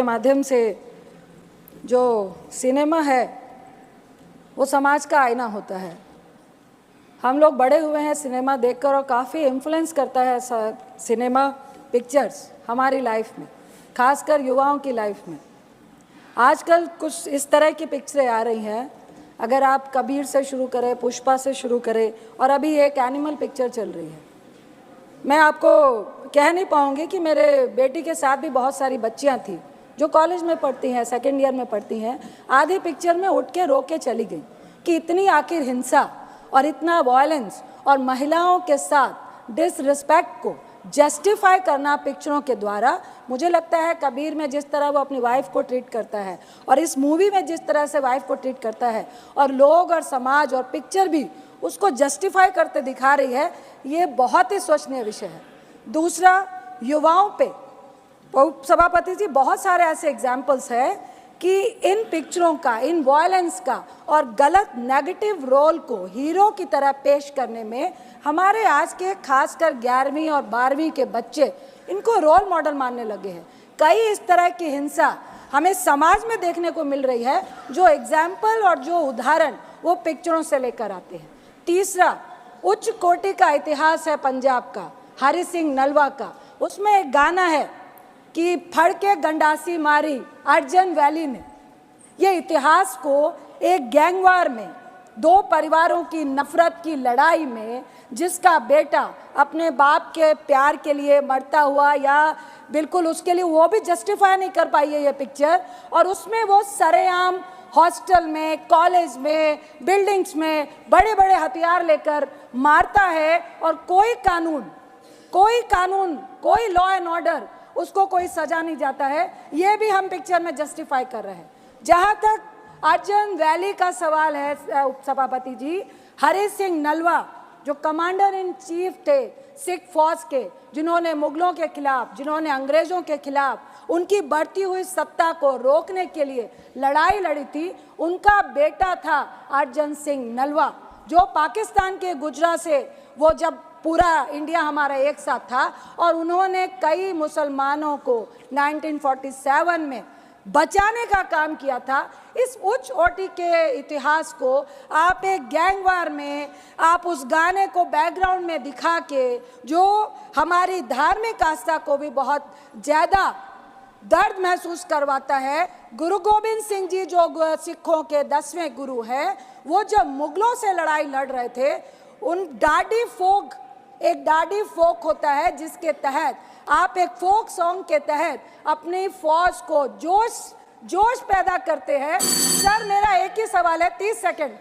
माध्यम से जो सिनेमा है वो समाज का आईना होता है। हम लोग बड़े हुए हैं सिनेमा देखकर और काफ़ी इन्फ्लुएंस करता है सिनेमा पिक्चर्स हमारी लाइफ में, खासकर युवाओं की लाइफ में। आजकल कुछ इस तरह की पिक्चरें आ रही हैं, अगर आप कबीर से शुरू करें, पुष्पा से शुरू करें, और अभी एक एनिमल पिक्चर चल रही है। मैं आपको कह नहीं पाऊँगी कि मेरे बेटी के साथ भी बहुत सारी बच्चियाँ थी जो कॉलेज में पढ़ती हैं, सेकेंड ईयर में पढ़ती हैं। आधी पिक्चर में उठ के रो के चली गई कि इतनी आखिर हिंसा और इतना वायलेंस और महिलाओं के साथ डिसरिस्पेक्ट को जस्टिफाई करना पिक्चरों के द्वारा, मुझे लगता है कबीर में जिस तरह वो अपनी वाइफ को ट्रीट करता है और इस मूवी में जिस तरह से वाइफ को ट्रीट करता है और लोग और समाज और पिक्चर भी उसको जस्टिफाई करते दिखा रही है, ये बहुत ही सोचनीय विषय है। दूसरा, युवाओं पे सभापति जी बहुत सारे ऐसे एग्जाम्पल्स हैं कि इन पिक्चरों का, इन वायलेंस का और गलत नेगेटिव रोल को हीरो की तरह पेश करने में हमारे आज के खासकर 11वीं और 12वीं के बच्चे इनको रोल मॉडल मानने लगे हैं। कई इस तरह की हिंसा हमें समाज में देखने को मिल रही है, जो एग्जाम्पल और जो उदाहरण वो पिक्चरों से लेकर आते हैं। तीसरा, उच्च कोटि का इतिहास है पंजाब का, हरि सिंह नलवा का। उसमें एक गाना है कि फड़ के गंडासी मारी अर्जन वैली ने। ये इतिहास को एक गैंगवार में, दो परिवारों की नफरत की लड़ाई में, जिसका बेटा अपने बाप के प्यार के लिए मरता हुआ या बिल्कुल उसके लिए, वो भी जस्टिफाई नहीं कर पाई है ये पिक्चर। और उसमें वो सरेआम हॉस्टल में, कॉलेज में, बिल्डिंग्स में बड़े बड़े हथियार लेकर मारता है और कोई कानून, कोई लॉ एंड ऑर्डर, उसको कोई सजा नहीं जाता है। ये भी हम पिक्चर में जस्टिफाई कर रहे हैं। जहाँ तक अर्जन वैली का सवाल है सभापति जी, हरि सिंह नलवा जो कमांडर इन चीफ थे सिख फौज के, जिन्होंने मुगलों के खिलाफ, जिन्होंने अंग्रेजों के खिलाफ उनकी बढ़ती हुई सत्ता को रोकने के लिए लड़ाई लड़ी थी, उनका बेटा था अर्जन सिंह नलवा, जो पाकिस्तान के गुजरात से, वो जब पूरा इंडिया हमारा एक साथ था और उन्होंने कई मुसलमानों को 1947 में बचाने का काम किया था। इस उच्च कोटि के इतिहास को आप एक गैंगवार में, आप उस गाने को बैकग्राउंड में दिखा के, जो हमारी धार्मिक आस्था को भी बहुत ज़्यादा दर्द महसूस करवाता है। गुरु गोविंद सिंह जी जो सिखों के 10वें गुरु हैं, वो जब मुगलों से लड़ाई लड़ रहे थे, एक डाडी फोक होता है जिसके तहत आप एक फोक सॉन्ग के तहत अपनी फौज को जोश पैदा करते हैं। सर, मेरा एक ही सवाल है, 30 सेकंड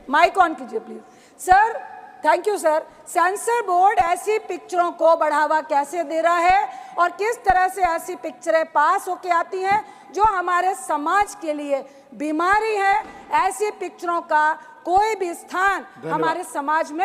माइक ऑन कीजिए please. Sir, thank you sir. Sensor board ऐसी पिक्चरों को बढ़ावा कैसे दे रहा है और किस तरह से ऐसी पिक्चरें पास होके आती हैं जो हमारे समाज के लिए बीमारी है? ऐसी पिक्चरों का कोई भी स्थान हमारे समाज में